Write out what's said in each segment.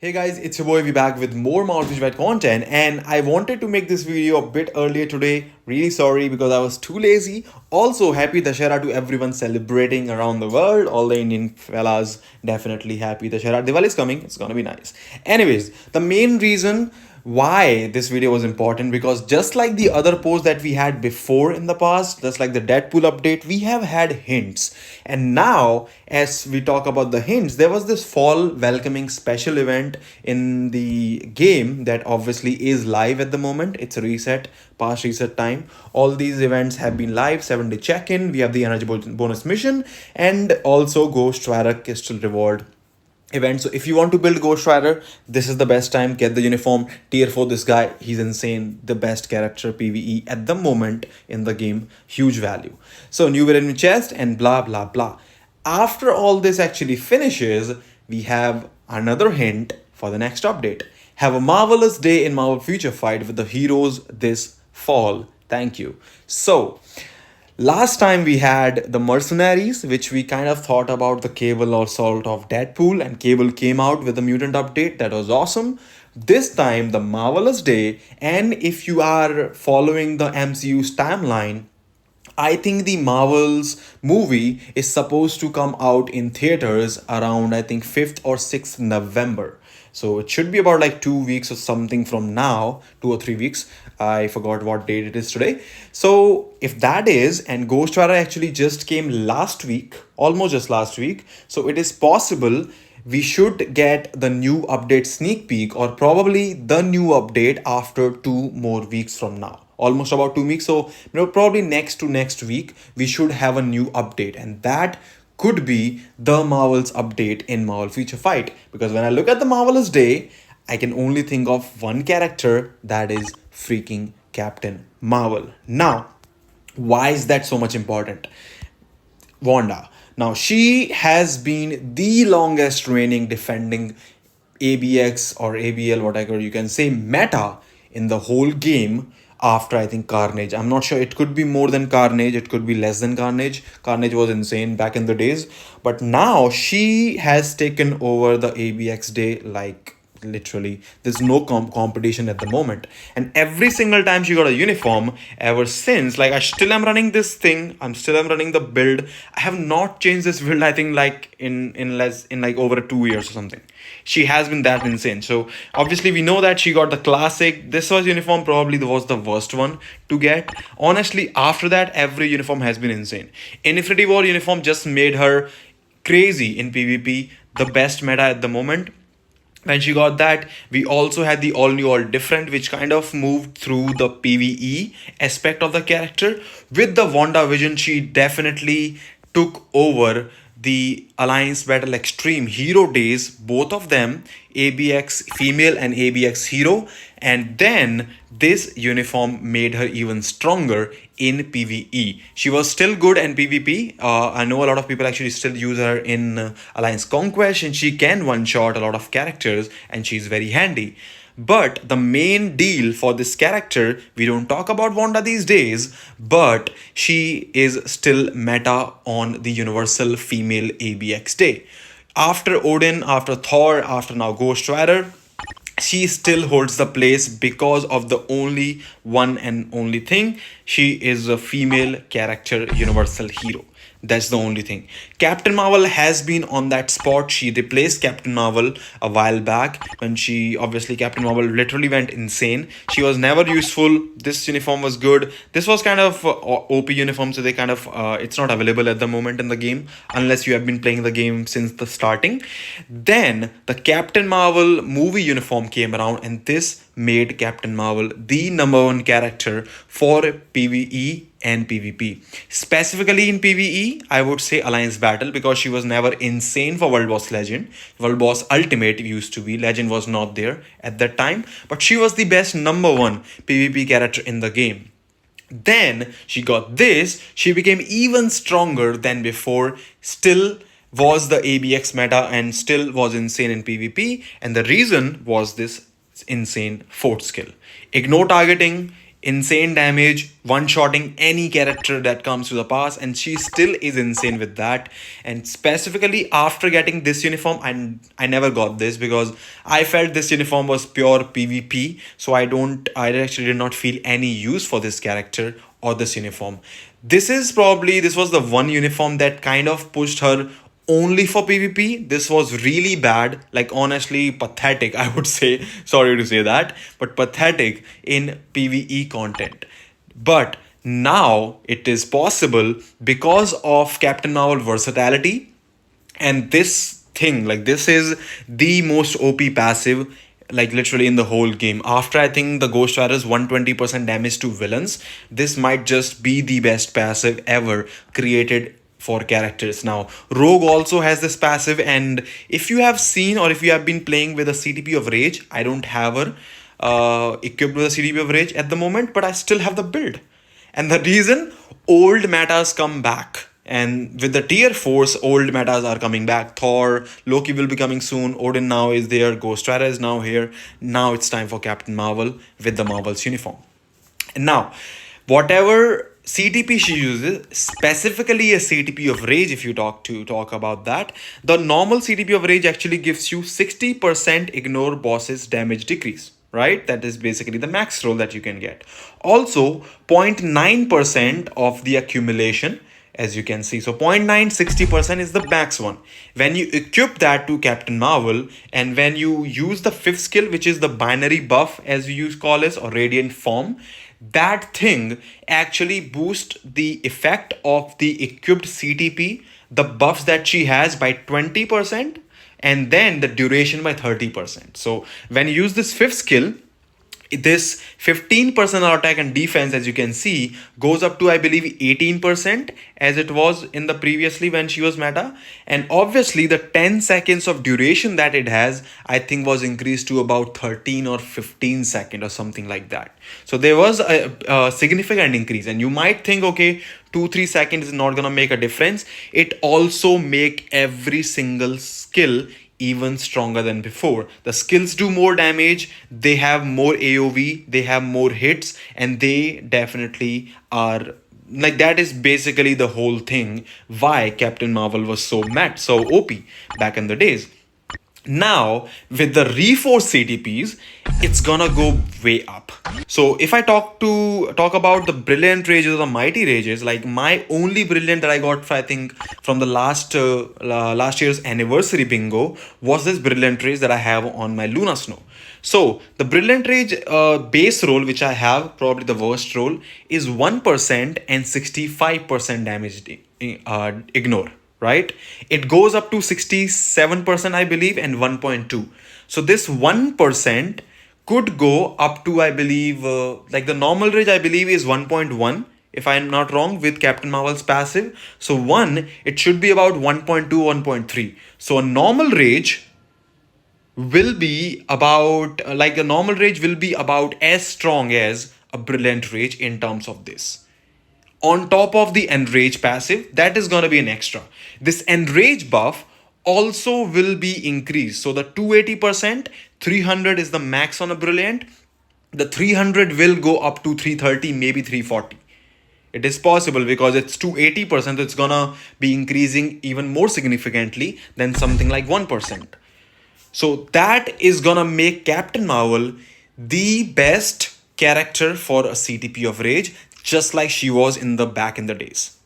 Hey guys, it's your boy V back with more Mouthwish Bite content, and I wanted to make this video a bit earlier today. Really sorry because I was too lazy. Also, happy Dashera to everyone celebrating around the world. All the Indian fellas definitely happy Dashera. Diwali is coming, it's gonna be nice. Anyways, the main reason why this video was important, because just like the other posts that we had before in the past, just like the Deadpool update, we have had hints. And now, as we talk about the hints, there was this fall welcoming special event in the game that obviously is live at the moment. It's a reset, past reset time. All these events have been live. 7-day check-in, we have the energy bonus mission, and also Ghost Rider crystal reward event. So if you want to build Ghost Rider, this is the best time. Get the uniform, tier 4 this guy, he's insane, the best character PvE at the moment in the game, huge value. So new variant chest and blah blah blah. After all this actually finishes, we have another hint for the next update. Have a marvelous day in Marvel Future Fight with the heroes this fall. Thank you. So last time we had the Mercenaries, which we kind of thought about the Cable or Salt of Deadpool, and Cable came out with a mutant update that was awesome. This time, the Marvelous Day, and if you are following the MCU's timeline, I think the Marvels movie is supposed to come out in theaters around, I think, 5th or 6th November. So it should be about like 2 weeks or something from now, 2 or 3 weeks. I forgot what date it is today. So if that is, and Ghost Rider actually just came last week, almost just last week, so it is possible we should get the new update sneak peek, or probably the new update after 2 more weeks from now, almost about 2 weeks. So probably next to next week we should have a new update, and that could be the Marvel's update in Marvel Future Fight. Because when I look at the Marvelous Day, I can only think of one character, that is freaking Captain Marvel. Now, why is that so much important? Wanda. Now, she has been the longest reigning defending ABX or ABL, whatever you can say, meta in the whole game after, I think, Carnage. I'm not sure. It could be more than Carnage, it could be less than Carnage. Carnage was insane back in the days. But now she has taken over the ABX day like literally there's no competition at the moment. And every single time she got a uniform ever since, like I still am running this thing, I'm still am running the build. I have not changed this build, I think, like in like over 2 years or something. She has been that insane. So obviously we know that she got the classic. This was uniform probably was the worst one to get. Honestly, after that every uniform has been insane. Infinity War uniform just made her crazy in PvP, the best meta at the moment. When she got that, we also had the all new all different, which kind of moved through the PvE aspect of the character. With the WandaVision, she definitely took over the Alliance Battle Extreme hero days, both of them, ABX female and ABX hero. And then this uniform made her even stronger in PvE. She was still good in PvP. I know a lot of people actually still use her in Alliance Conquest, and she can one shot a lot of characters, and she's very handy. But the main deal for this character, we don't talk about Wanda these days, but she is still meta on the Universal Female ABX Day. After Odin, after Thor, after now Ghost Rider, she still holds the place because of the only one and only thing: she is a female character universal hero. That's the only thing. Captain Marvel has been on that spot. She replaced Captain Marvel a while back when she obviously Captain Marvel literally went insane. She was never useful. This uniform was good. This was kind of OP uniform, so they kind of it's not available at the moment in the game unless you have been playing the game since the starting. Then the Captain Marvel movie uniform came around, and this made Captain Marvel the number one character for PvE and PvP. Specifically in PvE, I would say Alliance Battle, because she was never insane for World Boss Legend. World Boss Ultimate used to be, Legend was not there at that time, but she was the best number one PvP character in the game. Then she got this, she became even stronger than before, still was the ABX meta and still was insane in PvP. And the reason was this insane fourth skill: ignore targeting, insane damage, one-shotting any character that comes to the pass, and she still is insane with that. And specifically after getting this uniform, I never got this because I felt this uniform was pure PvP, so I actually did not feel any use for this character or this uniform. This was the one uniform that kind of pushed her only for PvP. This was really bad, like honestly pathetic, I would say. Sorry to say that, but pathetic in PvE content. But now it is possible because of Captain Marvel versatility, and this thing, like this is the most OP passive, like literally in the whole game. After I think the Ghost Rider's 120% damage to villains, this might just be the best passive ever created for characters. Now Rogue also has this passive, and if you have seen or if you have been playing with a CTP of Rage, I don't have her equipped with a CTP of Rage at the moment, but I still have the build. And the reason, old metas come back. And with the tier 4s, old metas are coming back. Thor, Loki will be coming soon. Odin now is there. Ghost Rider is now here. Now it's time for Captain Marvel with the Marvel's uniform. And now, whatever CTP she uses, specifically a CTP of Rage, if you talk about that, the normal CTP of Rage actually gives you 60% ignore bosses damage decrease, right? That is basically the max roll that you can get. Also, 0.9% of the accumulation, as you can see. So 0.9, 60% is the max one. When you equip that to Captain Marvel, and when you use the fifth skill, which is the binary buff, as you call it, or radiant form, that thing actually boosts the effect of the equipped CTP, the buffs that she has, by 20%, and then the duration by 30%. So when you use this fifth skill, this 15% attack and defense, as you can see, goes up to I believe 18%, as it was in the previously when she was meta. And obviously the 10 seconds of duration that it has, I think was increased to about 13 or 15 second or something like that. So there was a significant increase, and you might think, okay, 2-3 seconds is not gonna make a difference. It also make every single skill even stronger than before. The skills do more damage, they have more AoV, they have more hits, and they definitely are, like, that is basically the whole thing why Captain Marvel was so OP back in the days. Now with the reforced CTPs, it's gonna go way up. So if I talk about the brilliant rages or the mighty rages, like my only brilliant that I got for, I think, from the last year's anniversary bingo, was this brilliant rage that I have on my Luna Snow. So the brilliant rage base roll, which I have, probably the worst roll, is 1% and 65% damage ignore, right? It goes up to 67%, I believe, and 1.2. So this 1% could go up to, I believe, like the normal rage, I believe, is 1.1, if I'm not wrong, with Captain Marvel's passive. So 1, it should be about 1.2, 1.3. So a normal rage will be about, like a normal rage will be about as strong as a brilliant rage in terms of this. On top of the enrage passive, that is going to be an extra. This enrage buff also will be increased. So the 280%, 300 is the max on a brilliant. The 300 will go up to 330, maybe 340. It is possible because it's 280%, it's gonna be increasing even more significantly than something like 1%. So that is gonna make Captain Marvel the best character for a CTP of Rage, just like she was in the back in the days.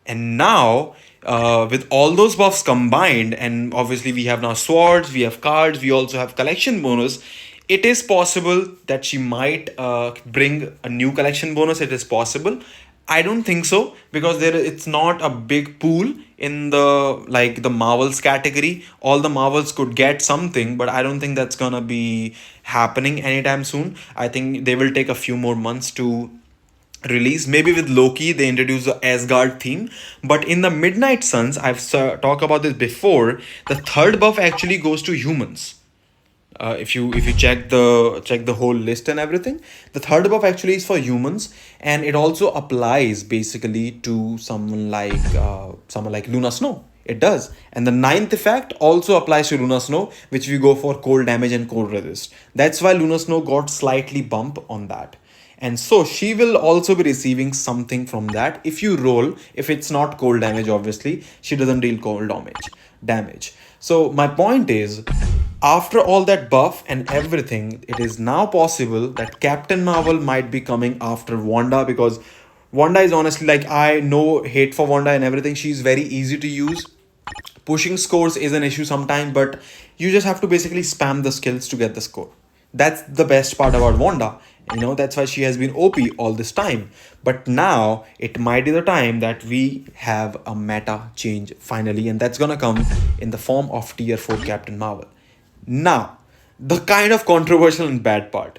And now, with all those buffs combined, and obviously we have now swords, we have cards, we also have collection bonus, it is possible that she might bring a new collection bonus. It is possible. I don't think so, because it's not a big pool in the, like, the Marvels category. All the Marvels could get something, but I don't think that's gonna be happening anytime soon. I think they will take a few more months to release. Maybe with Loki they introduce the Asgard theme, but in the Midnight Suns, I've talked about this before, the third buff actually goes to humans. If you check the whole list and everything, the third buff actually is for humans, and it also applies basically to someone like Luna Snow. It does. And the ninth effect also applies to Luna Snow, which we go for cold damage and cold resist. That's why Luna Snow got slightly bump on that. And so she will also be receiving something from that if you roll. If it's not cold damage, obviously she doesn't deal cold damage. So my point is, after all that buff and everything, it is now possible that Captain Marvel might be coming after Wanda, because Wanda is honestly, like, I know hate for Wanda and everything. She's very easy to use. Pushing scores is an issue sometimes, but you just have to basically spam the skills to get the score. That's the best part about Wanda. That's why she has been OP all this time. But now it might be the time that we have a meta change finally, and that's gonna come in the form of tier 4 Captain Marvel. Now, the kind of controversial and bad part.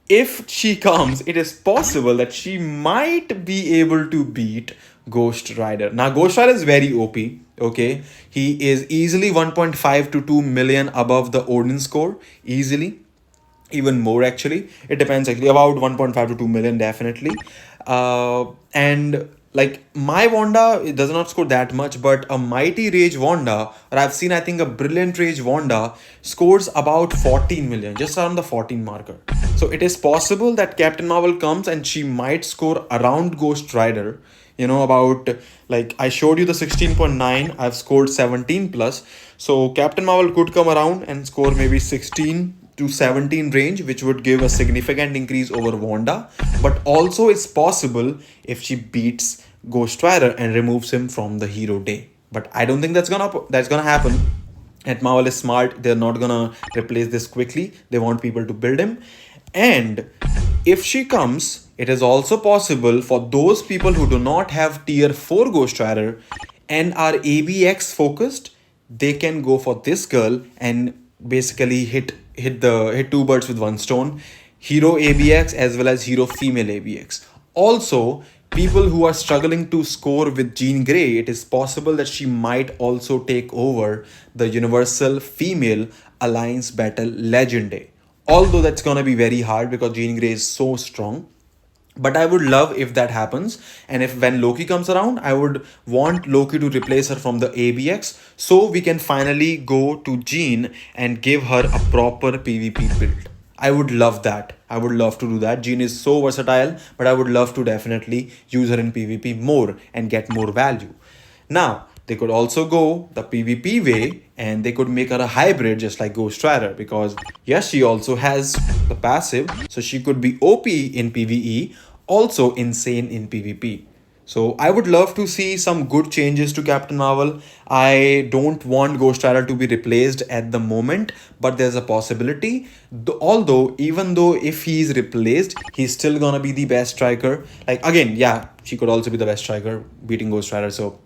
If she comes, it is possible that she might be able to beat Ghost Rider. Now, Ghost Rider is very OP, okay? He is easily 1.5 to 2 million above the Odin score, easily. Even more, actually. It depends, actually. About 1.5 to 2 million, definitely. And like my Wanda, it does not score that much, but a Mighty Rage Wanda, or I've seen, I think, a Brilliant Rage Wanda scores about 14 million, just around the 14 marker. So it is possible that Captain Marvel comes and she might score around Ghost Rider. About, like, I showed you the 16.9, I've scored 17 plus. So Captain Marvel could come around and score maybe 16 to 17 range, which would give a significant increase over Wanda. But also it's possible if she beats Ghost Rider and removes him from the hero day. But I don't think that's gonna happen. And Marvel is smart. They're not gonna replace this quickly. They want people to build him. And if she comes, it is also possible for those people who do not have tier 4 Ghost Rider and are ABX focused, they can go for this girl and basically hit two birds with one stone. Hero ABX as well as hero female ABX. Also, people who are struggling to score with Jean Grey, it is possible that she might also take over the Universal Female Alliance Battle Legend Day. Although that's gonna be very hard because Jean Grey is so strong. But I would love if that happens. And if when Loki comes around, I would want Loki to replace her from the ABX, so we can finally go to Jean and give her a proper PvP build. I would love that. I would love to do that. Jean is so versatile, but I would love to definitely use her in PvP more and get more value. Now, they could also go the PvP way and they could make her a hybrid just like Ghost Rider, because yes, she also has the passive, so she could be OP in PvE, also insane in PvP. So I would love to see some good changes to Captain Marvel. I don't want Ghost Rider to be replaced at the moment, but there's a possibility. Although, even though if he's replaced, he's still gonna be the best striker. Like, again, yeah, she could also be the best striker beating Ghost Rider. So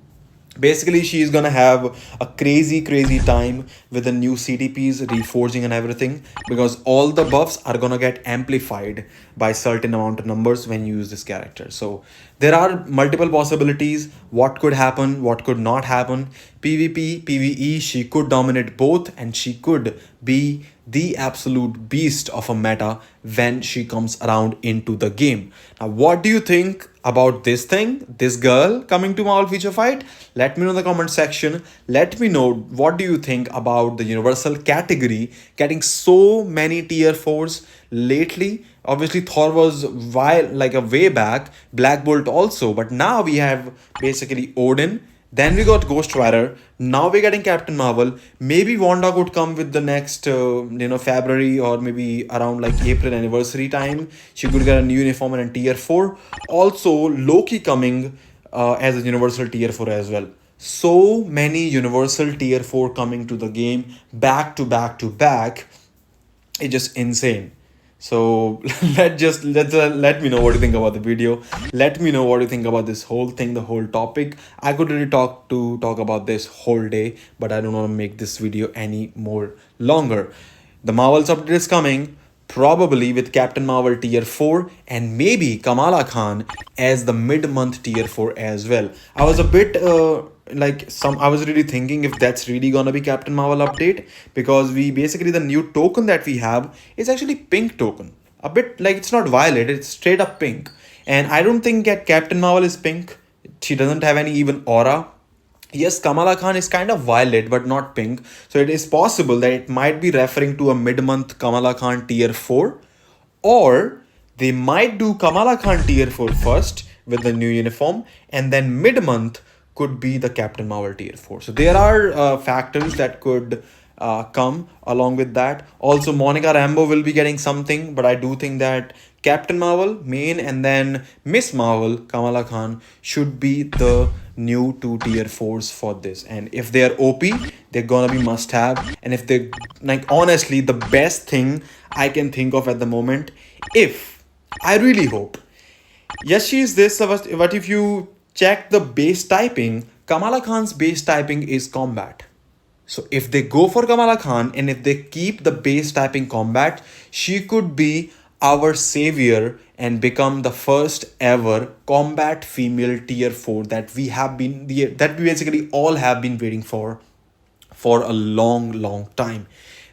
basically she's gonna have a crazy time with the new CTPs reforging and everything, because all the buffs are gonna get amplified by certain amount of numbers when you use this character. So there are multiple possibilities, what could happen, what could not happen. PvP, PvE, she could dominate both, and she could be the absolute beast of a meta when she comes around into the game. Now, what do you think about this thing, this girl coming to Marvel Feature Fight? Let me know in the comment section. Let me know what do you think about the universal category getting so many tier 4s lately. Obviously Thor was like a way back, Black Bolt also, but now we have basically Odin. Then we got Ghost Rider. Now we're getting Captain Marvel. Maybe Wanda could come with the next, February or maybe around like April anniversary time. She could get a new uniform and a tier 4. Also, Loki coming as a universal tier 4 as well. So many universal tier 4 coming to the game back to back to back. It's just insane. So let me know what you think about the video. Let me know what you think about this whole thing, the whole topic. I could really talk about this whole day, but I don't want to make this video any more longer. The Marvels update is coming, probably with Captain Marvel tier 4 and maybe Kamala Khan as the mid-month tier 4 as well. I was a bit I was really thinking if that's really gonna be Captain Marvel update, because we basically, the new token that we have is actually pink token. A bit like, it's not violet, it's straight up pink. And I don't think that Captain Marvel is pink. She doesn't have any even aura. Yes, Kamala Khan is kind of violet but not pink. So it is possible that it might be referring to a mid-month Kamala Khan tier 4, or They might do Kamala Khan tier 4 first with the new uniform, and then mid month could be the Captain Marvel tier 4. So there are factors that could come along with that. Also, Monica Rambeau will be getting something, but I do think that Captain Marvel, main, and then Miss Marvel, Kamala Khan, should be the new two tier 4s for this. And if they're OP, they're gonna be must have. And if they, like, honestly, the best thing I can think of at the moment, if I really hope, yes, she is this, but if you check the base typing, Kamala Khan's base typing is combat. So if they go for Kamala Khan and if they keep the base typing combat, she could be our savior and become the first ever combat female tier 4 that we basically all have been waiting for a long time.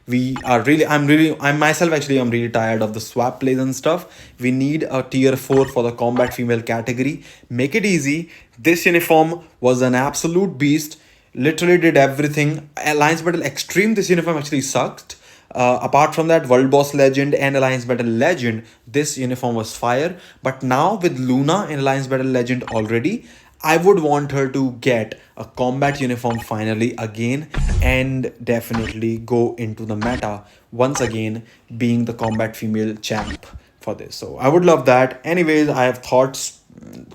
I'm myself actually, I'm really tired of the swap plays and stuff. We need a tier 4 for the combat female category. Make it easy. This uniform was an absolute beast, literally did everything. Alliance Battle Extreme, this uniform actually sucked. Apart from that, World Boss Legend and Alliance Battle Legend, this uniform was fire. But now with Luna in Alliance Battle Legend already, I would want her to get a combat uniform finally again and definitely go into the meta once again, being the combat female champ for this. So I would love that. Anyways, I have thoughts,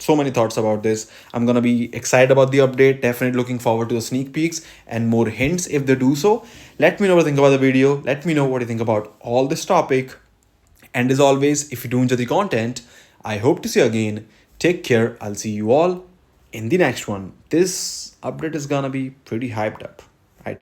so many thoughts about this. I'm gonna be excited about the update. Definitely looking forward to the sneak peeks and more hints if they do so. Let me know what you think about the video. Let me know what you think about all this topic. And as always, if you do enjoy the content, I hope to see you again. Take care. I'll see you all in the next one. This update is gonna be pretty hyped up.